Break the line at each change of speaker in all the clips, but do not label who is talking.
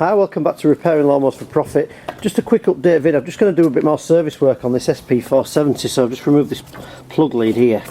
Hi, welcome back to Repairing Lawnmowers for Profit. Just a quick update vid. I'm just going to do a bit more service work on this SP470, so I've just removed this plug lead here.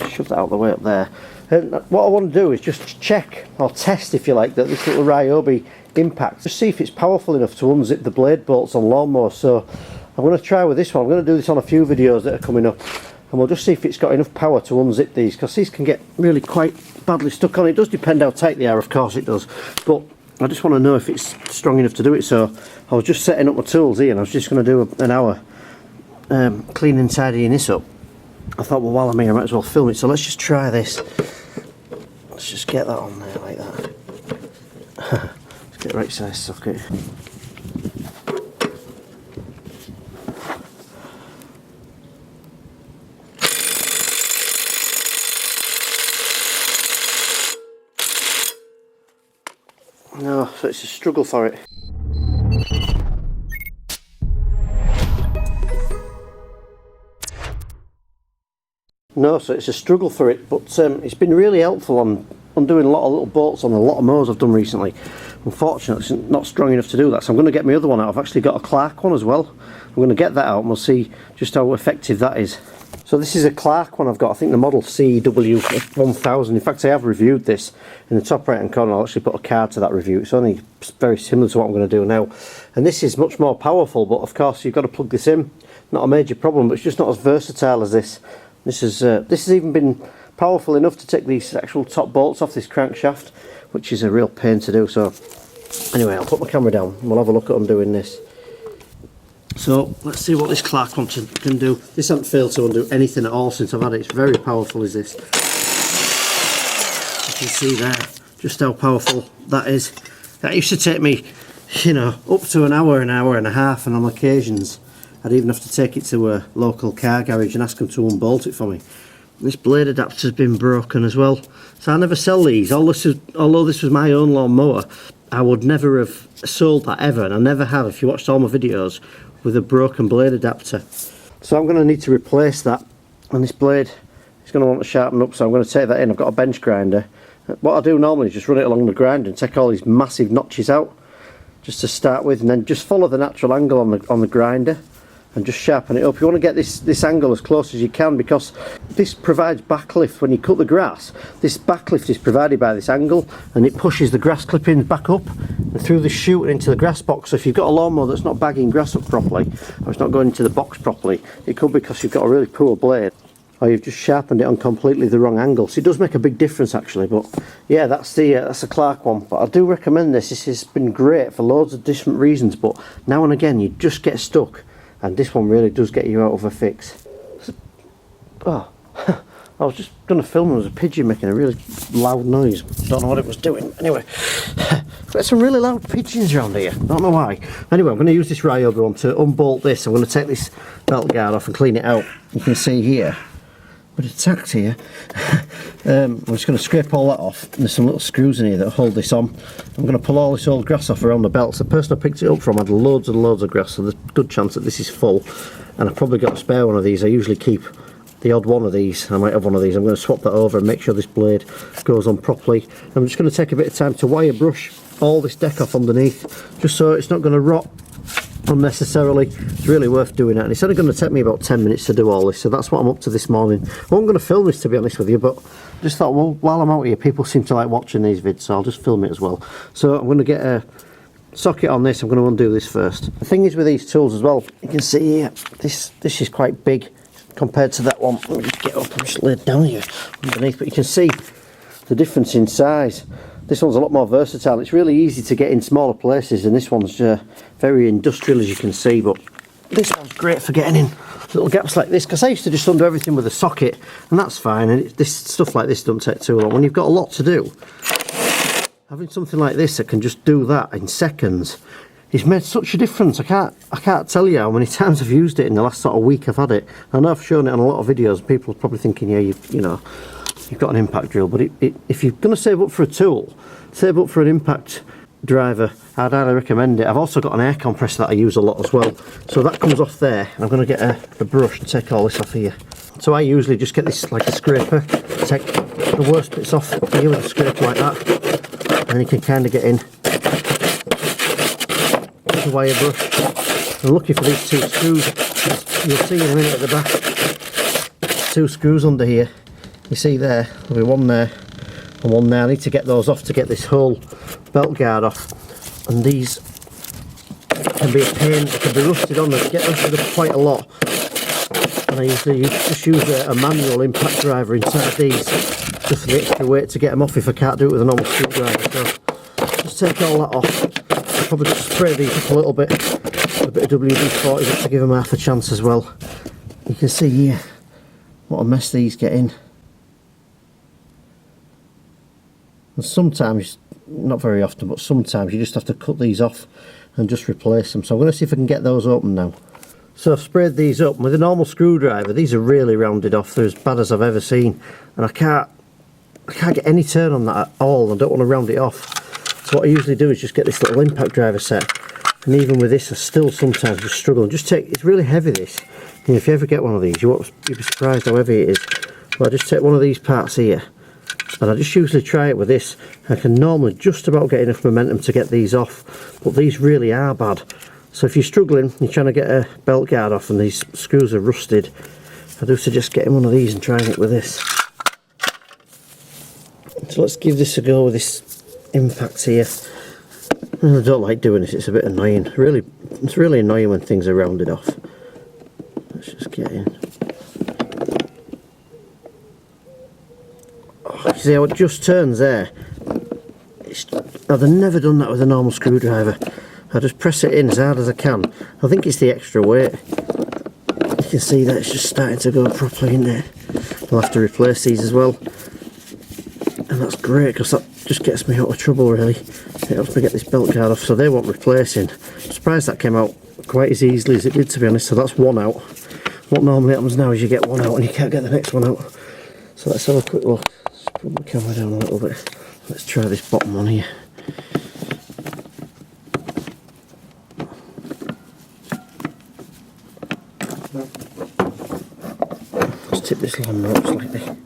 Shove that out of the way up there. And what I want to do is just check, or test if you like, that this little Ryobi impact. Just see if it's powerful enough to unzip the blade bolts on lawnmowers. So I'm going to try with this one. I'm going to do this on a few videos that are coming up. And we'll just see if it's got enough power to unzip these, because these can get really quite badly stuck on. It does depend how tight they are, of course it does. But I just want to know if it's strong enough to do it. So I was just setting up my tools here and I was just going to do an hour cleaning and tidying this up. I thought, well, while I'm here I might as well film it. So let's just try this. Let's just get that on there like that. Let's get the right size socket. No, so it's a struggle for it. No, so it's a struggle for it, but it's been really helpful on doing a lot of little bolts on a lot of mowers I've done recently. Unfortunately, it's not strong enough to do that, so I'm going to get my other one out. I've actually got a Clark one as well. I'm going to get that out and we'll see just how effective that is. So this is a Clark one I've got, I think the model CW1000. In fact, I have reviewed this in the top right hand corner. I'll actually put a card to that review. It's only very similar to what I'm going to do now. And this is much more powerful, but of course you've got to plug this in. Not a major problem, but it's just not as versatile as this. This has even been powerful enough to take these actual top bolts off this crankshaft, which is a real pain to do. So anyway, I'll put my camera down and we'll have a look at them doing this. So let's see what this Clark one can do. This hasn't failed to undo anything at all since I've had it. It's very powerful, is this. You can see there just how powerful that is. That used to take me, you know, up to an hour and a half, and on occasions I'd even have to take it to a local car garage and ask them to unbolt it for me. This blade adapter's been broken as well, so I never sell these. Although this was my own lawnmower, I would never have sold that ever, and I never have, if you watched all my videos, with a broken blade adapter. So I'm going to need to replace that, and this blade is going to want to sharpen up, so I'm going to take that in. I've got a bench grinder. What I do normally is just run it along the grinder and take all these massive notches out just to start with, and then just follow the natural angle on the grinder and just sharpen it up. You want to get this angle as close as you can, because this provides backlift. When you cut the grass, this backlift is provided by this angle, and it pushes the grass clippings back up and through the chute and into the grass box. So if you've got a lawnmower that's not bagging grass up properly, or it's not going into the box properly, it could be because you've got a really poor blade, or you've just sharpened it on completely the wrong angle. So it does make a big difference actually. But yeah, that's a Clark one. But I do recommend this. This has been great for loads of different reasons, but now and again you just get stuck, and this one really does get you out of a fix. Oh, I was just going to film. There was a pigeon making a really loud noise. Don't know what it was doing. Anyway, there's some really loud pigeons around here. Don't know why. Anyway, I'm going to use this Ryobi one to unbolt this. I'm going to take this belt guard off and clean it out. You can see here, but it's tacked here. I'm just going to scrape all that off. There's some little screws in here that hold this on. I'm going to pull all this old grass off around the belt. So the person I picked it up from had loads and loads of grass, so there's a good chance that this is full. And I've probably got a spare one of these. I usually keep the odd one of these. I might have one of these. I'm going to swap that over and make sure this blade goes on properly. I'm just going to take a bit of time to wire brush all this deck off underneath, just so it's not going to rot unnecessarily. It's really worth doing that, and it's only going to take me about 10 minutes to do all this, so that's what I'm up to this morning. I wasn't going to film this, to be honest with you, but just thought, well, while I'm out here, people seem to like watching these vids, so I'll just film it as well. So I'm going to get a socket on this. I'm going to undo this first. The thing is with these tools as well, you can see here, this is quite big compared to that one. Let me just get up and just lay it down here underneath, but you can see the difference in size. This one's a lot more versatile. It's really easy to get in smaller places, and this one's very industrial, as you can see, but this one's great for getting in little gaps like this, because I used to just undo everything with a socket, and that's fine, and this stuff like this doesn't take too long. When you've got a lot to do, having something like this that can just do that in seconds, it's made such a difference. I can't tell you how many times I've used it in the last sort of week I've had it. I know I've shown it on a lot of videos, and people are probably thinking, yeah, you know, you've got an impact drill, but if you're going to save up for a tool, save up for an impact driver. I'd highly recommend it. I've also got an air compressor that I use a lot as well, so that comes off there, and I'm going to get a brush and take all this off here. So I usually just get this like a scraper, take the worst bits off here with a scraper like that, and then you can kind of get in a wire brush. I'm looking for these 2 screws. You'll see in a minute at the back. 2 screws under here. You see there, there'll be one there and one there. I need to get those off to get this whole belt guard off. And these can be a pain, they can be rusted on, they get rusted up quite a lot. And I usually just use a manual impact driver inside these, just for the extra weight to get them off if I can't do it with a normal screwdriver. So just take all that off. I'll probably just spray these up a little bit, a bit of WD-40 just to give them half a chance as well. You can see here what a mess these get in. And sometimes, not very often, but sometimes you just have to cut these off and just replace them. So I'm going to see if I can get those open now. So I've sprayed these up with a normal screwdriver. These are really rounded off. They're as bad as I've ever seen, and I can't get any turn on that at all. I don't want to round it off. So what I usually do is just get this little impact driver set, and even with this I still sometimes just struggle. It's really heavy, this. And if you ever get one of these, you'll be surprised how heavy it is. But I just take one of these parts here, and I just usually try it with this. I can normally just about get enough momentum to get these off, but these really are bad. So if you're struggling, you're trying to get a belt guard off and these screws are rusted, I do suggest getting one of these and trying it with this. So let's give this a go with this impact here. I don't like doing this, it's a bit annoying. It's really annoying when things are rounded off. Let's just get in. Oh, you see how it just turns there? I've never done that with a normal screwdriver. I just press it in as hard as I can. I think it's the extra weight. You can see that it's just starting to go properly in there. I'll have to replace these as well. And that's great because that just gets me out of trouble really. It helps me get this belt guard off, so they want replacing. I'm surprised that came out quite as easily as it did, to be honest. So that's one out. What normally happens now is you get one out and you can't get the next one out. So let's have a quick look. Let's put my camera down a little bit. Let's try this bottom one here. Let's tip this lawnmower up slightly. A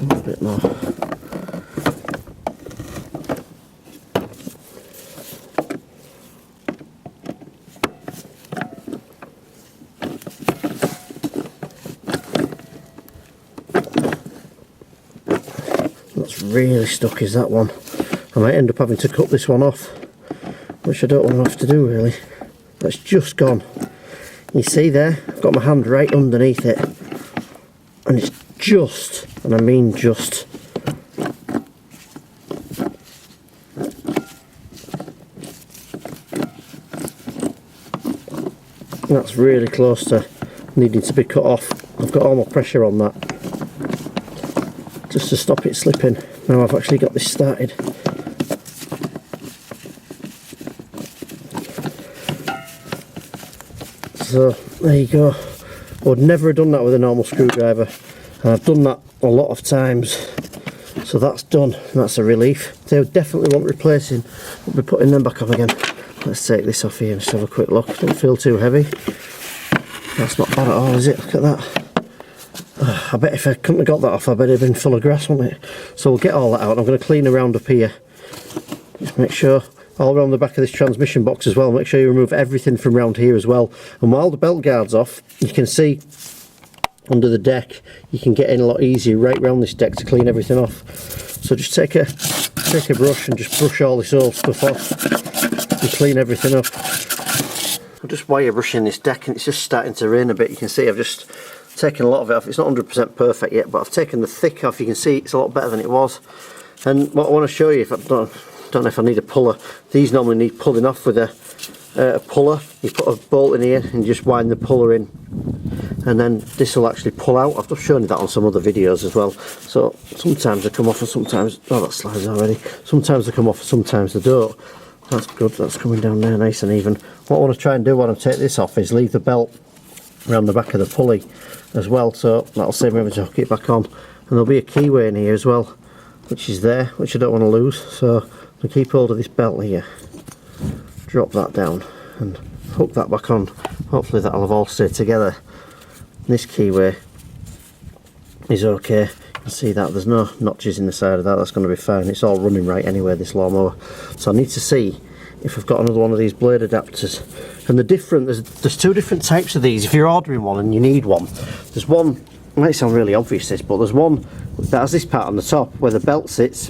little bit more. That's really stuck, is that one. I might end up having to cut this one off, which I don't want to have to do really. That's just gone. You see there, I've got my hand right underneath it, and it's just, and I mean just, that's really close to needing to be cut off. I've got all my pressure on that just to stop it slipping. Now I've actually got this started. So there you go. I would never have done that with a normal screwdriver, and I've done that a lot of times. So that's done, and that's a relief. They would definitely want replacing. I'll be putting them back on again. Let's take this off here and just have a quick look. Don't feel too heavy. That's not bad at all, is it? Look at that. I bet if I couldn't have got that off, I bet it'd have been full of grass, wouldn't it? So we'll get all that out. I'm going to clean around up here. Just make sure, all around the back of this transmission box as well, make sure you remove everything from around here as well. And while the belt guard's off, you can see under the deck, you can get in a lot easier right around this deck to clean everything off. So just take a brush and just brush all this old stuff off and clean everything up. I'm just wire brushing this deck and it's just starting to rain a bit. You can see I've just taken a lot of it off. It's not 100% perfect yet, but I've taken the thick off. You can see it's a lot better than it was. And what I want to show you, if I don't know if I need a puller, these normally need pulling off with a puller. You put a bolt in here and just wind the puller in, and then this will actually pull out. I've just shown you that on some other videos as well. So sometimes they come off and sometimes, oh, that slides already. Sometimes they come off and sometimes they don't. That's good, that's coming down there nice and even. What I want to try and do when I take this off is leave the belt around the back of the pulley as well, so that'll save me having to hook it back on. And there'll be a keyway in here as well, which is there, which I don't want to lose. So I'm going to keep hold of this belt here, drop that down and hook that back on. Hopefully that'll have all stayed together. This keyway is okay. You can see that there's no notches in the side of that. That's going to be fine. It's all running right anyway, this lawnmower. So I need to see if I've got another one of these blade adapters. And there's two different types of these. If you're ordering one and you need one, there's one, it might sound really obvious this, but there's one that has this part on the top where the belt sits,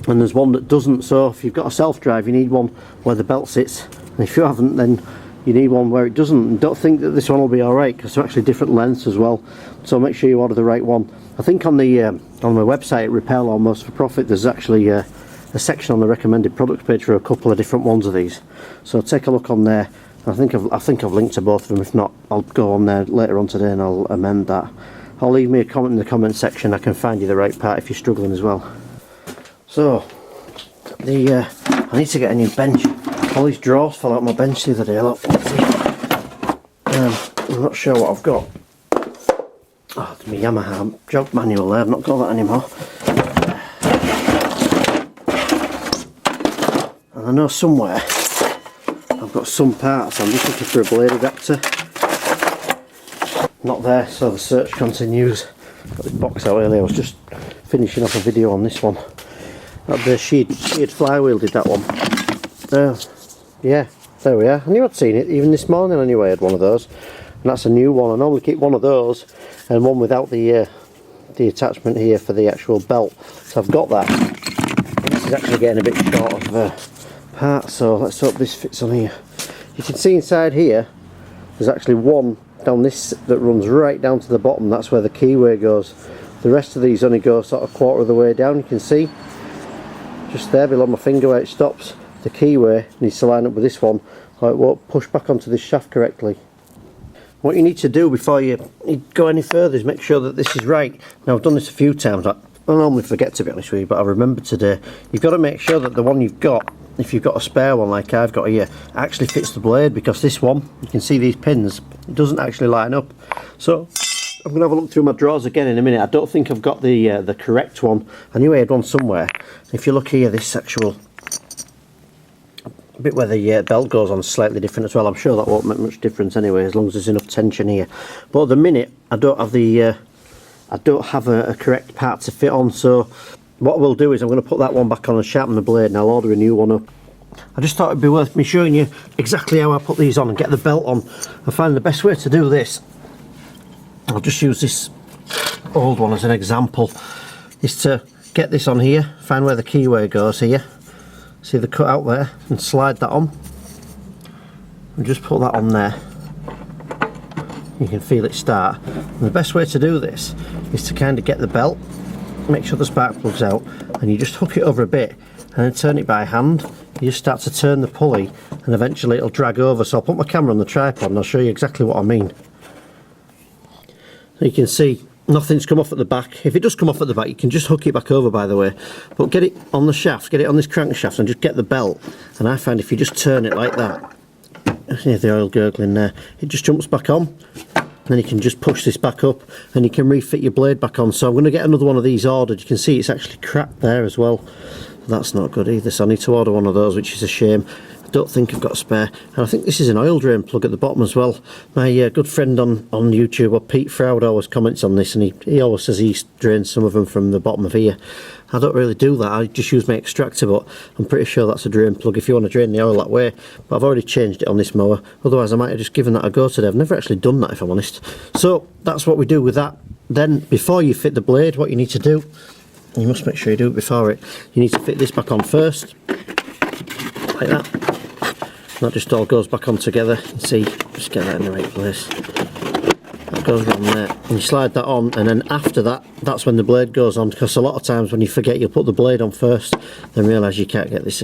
and there's one that doesn't. So if you've got a self-drive, you need one where the belt sits, and if you haven't, then you need one where it doesn't. And don't think that this one will be alright, because they're actually different lengths as well, so make sure you order the right one. I think on my website, Repair Lawnmowers for Profit, there's actually a section on the recommended products page for a couple of different ones of these, so take a look on there. I think I've linked to both of them. If not, I'll go on there later on today and I'll amend that. I'll leave me a comment in the comment section. I can find you the right part if you're struggling as well. So I need to get a new bench. All these drawers fell out my bench the other day. Look, I'm not sure what I've got. Oh, it's my Yamaha jog manual there. I've not got that anymore. And I know somewhere I've got some parts. I'm just looking for a blade adapter. Not there, so the search continues. Got this box out earlier. I was just finishing off a video on this one. That she'd flywheel did that one. Yeah, there we are. I knew I'd seen it. Even this morning I knew I had one of those. And that's a new one. I normally keep one of those and one without the attachment here for the actual belt. So I've got that. This is actually getting a bit short of parts, so let's hope this fits on here. You can see inside here there's actually one down this that runs right down to the bottom. That's where the keyway goes. The rest of these only go sort of quarter of the way down. You can see just there below my finger where it stops. The keyway needs to line up with this one, or it won't push back onto this shaft correctly. What you need to do before you go any further is make sure that this is right. Now, I've done this a few times. I normally forget, to be honest with you, but I remember today. You've got to make sure that the one you've got, if you've got a spare one like I've got here, actually fits the blade, because this one, you can see these pins, it doesn't actually line up. So I'm going to have a look through my drawers again in a minute. I don't think I've got the correct one. I knew I had one somewhere. If you look here, this actual bit where the belt goes on is slightly different as well. I'm sure that won't make much difference anyway, as long as there's enough tension here. But at the minute, I don't have a correct part to fit on. So what we'll do is I'm going to put that one back on and sharpen the blade, and I'll order a new one up. I just thought it'd be worth me showing you exactly how I put these on and get the belt on. I find the best way to do this, I'll just use this old one as an example, is to get this on here, find where the keyway goes here, see the cut out there, and slide that on, and just put that on there. You can feel it start. And the best way to do this is to kind of get the belt, make sure the spark plug's out, and you just hook it over a bit and then turn it by hand. You just start to turn the pulley and eventually it'll drag over. So I'll put my camera on the tripod and I'll show you exactly what I mean. So you can see nothing's come off at the back. If it does come off at the back, you can just hook it back over, by the way. But get it on the shaft, get it on this crankshaft, and just get the belt. And I find if you just turn it like that, see the oil gurgling there, it just jumps back on. And then you can just push this back up and you can refit your blade back on. So I'm going to get another one of these ordered. You can see it's actually cracked there as well. That's not good either, so I need to order one of those, which is a shame. I don't think I've got a spare. And I think this is an oil drain plug at the bottom as well. My good friend on YouTube, Pete Froud, always comments on this, and he always says he drains some of them from the bottom of here. I don't really do that, I just use my extractor, but I'm pretty sure that's a drain plug if you want to drain the oil that way. But I've already changed it on this mower, otherwise I might have just given that a go today. I've never actually done that, if I'm honest. So that's what we do with that. Then before you fit the blade, what you need to do, you must make sure you do it before it, you need to fit this back on first, like that. That just all goes back on together. You see, just get that in the right place. That goes on there, and you slide that on, and then after that, that's when the blade goes on, because a lot of times when you forget, you'll put the blade on first, then realise you can't get this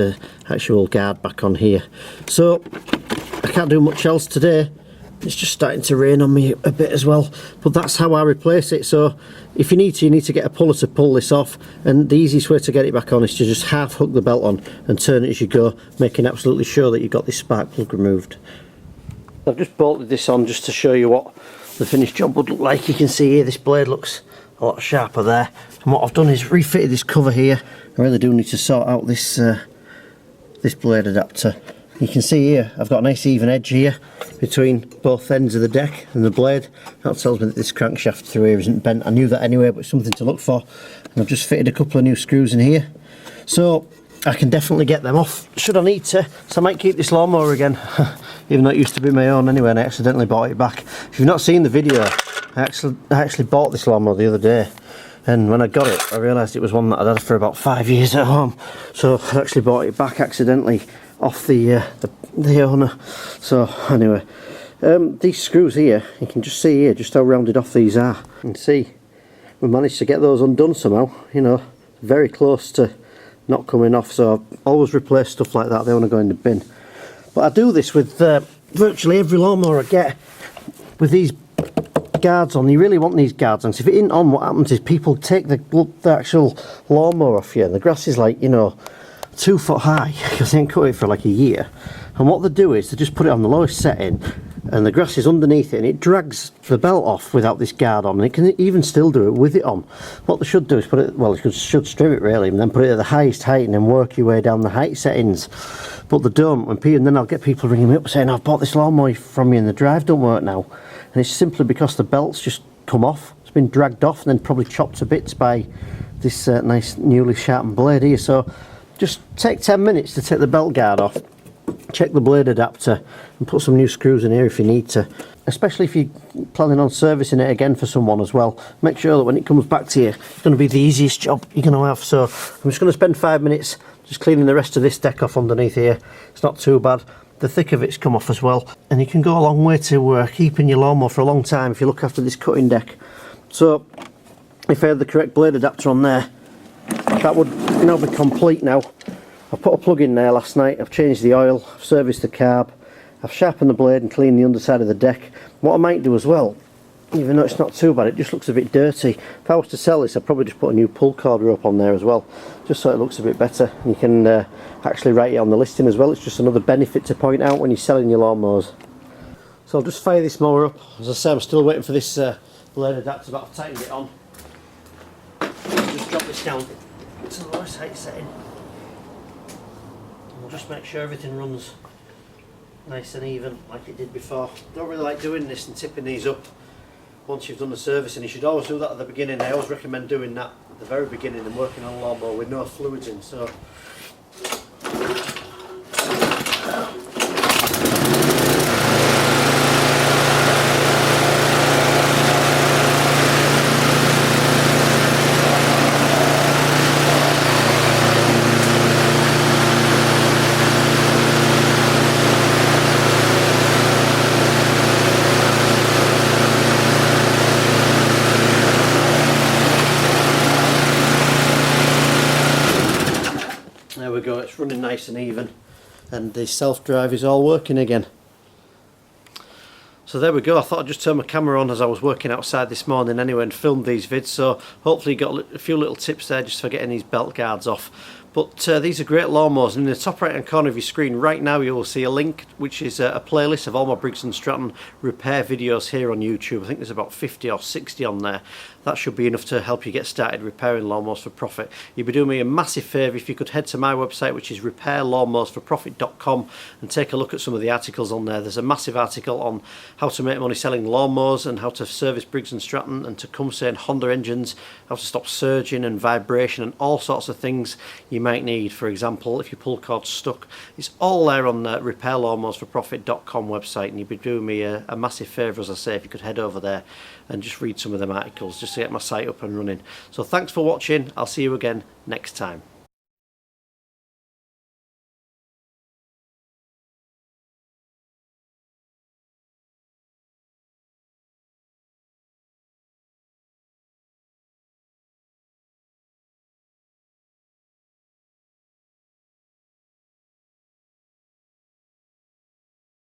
actual guard back on here. So I can't do much else today. It's just starting to rain on me a bit as well, but that's how I replace it. So if you need to get a puller to pull this off, and the easiest way to get it back on is to just half hook the belt on and turn it as you go, making absolutely sure that you've got this spark plug removed. I've just bolted this on just to show you what the finished job would look like. You can see here this blade looks a lot sharper there, and what I've done is refitted this cover here. I really do need to sort out this this blade adapter. You can see here I've got a nice even edge here between both ends of the deck and the blade. That tells me that this crankshaft through here isn't bent. I knew that anyway, but it's something to look for. And I've just fitted a couple of new screws in here. So I can definitely get them off should I need to, so I might keep this lawnmower again. Even though it used to be my own anyway, and I accidentally bought it back. If you've not seen the video, I actually bought this lawnmower the other day, and when I got it I realised it was one that I'd had for about 5 years at home, so I actually bought it back accidentally off the owner. So anyway, these screws here, you can just see here just how rounded off these are, and see we managed to get those undone somehow, you know, very close to not coming off. So I always replace stuff like that, they want to go in the bin. But I do this with virtually every lawnmower I get with these guards on. You really want these guards on, because if it isn't on, what happens is people take the actual lawnmower off you, and the grass is like, you know, 2 foot high because they ain't cut it for like a year. And what they do is they just put it on the lowest setting, and the grass is underneath it, and it drags the belt off without this guard on, and it can even still do it with it on. What they should do is put it, well, you should strip it really, and then put it at the highest height and then work your way down the height settings. But they don't, and then I'll get people ringing me up saying, I've bought this lawnmower from you and the drive don't work now. And it's simply because the belt's just come off. It's been dragged off and then probably chopped to bits by this nice newly sharpened blade here. So just take 10 minutes to take the belt guard off, check the blade adapter, and put some new screws in here if you need to. Especially if you're planning on servicing it again for someone as well. Make sure that when it comes back to you, it's going to be the easiest job you're going to have. So I'm just going to spend 5 minutes just cleaning the rest of this deck off underneath here. It's not too bad. The thick of it's come off as well, and you can go a long way to keeping your lawnmower for a long time if you look after this cutting deck. So if I had the correct blade adapter on there, that would now be complete now. I put a plug in there last night, I've changed the oil, I've serviced the carb, I've sharpened the blade and cleaned the underside of the deck. What I might do as well, even though it's not too bad, it just looks a bit dirty. If I was to sell this, I'd probably just put a new pull cord rope on there as well, just so it looks a bit better. You can actually write it on the listing as well. It's just another benefit to point out when you're selling your lawnmowers. So I'll just fire this mower up. As I say, I'm still waiting for this blade adapter, but I've tightened it on. Just drop this down to the lowest height setting. And we'll just make sure everything runs nice and even like it did before. Don't really like doing this and tipping these up once you've done the servicing. You should always do that at the beginning. I always recommend doing that at the very beginning and working on a lawnmower with no fluids in. So there we go, it's running nice and even, and the self-drive is all working again. So there we go. I thought I'd just turn my camera on as I was working outside this morning anyway and filmed these vids, so hopefully you got a few little tips there just for getting these belt guards off. But these are great lawnmowers, and in the top right hand corner of your screen right now you will see a link which is a playlist of all my Briggs & Stratton repair videos here on YouTube. I think there's about 50 or 60 on there. That should be enough to help you get started repairing lawnmowers for profit. You'd be doing me a massive favour if you could head to my website, which is repairlawnmowersforprofit.com, and take a look at some of the articles on there. There's a massive article on how to make money selling lawnmowers and how to service Briggs & Stratton and Tecumseh and Honda engines, how to stop surging and vibration and all sorts of things you might need. For example, if your pull cord's stuck, it's all there on the repairlawnmowersforprofit.com website, and you'd be doing me a massive favour, as I say, if you could head over there and just read some of them articles just to get my site up and running. So thanks for watching. I'll see you again next time.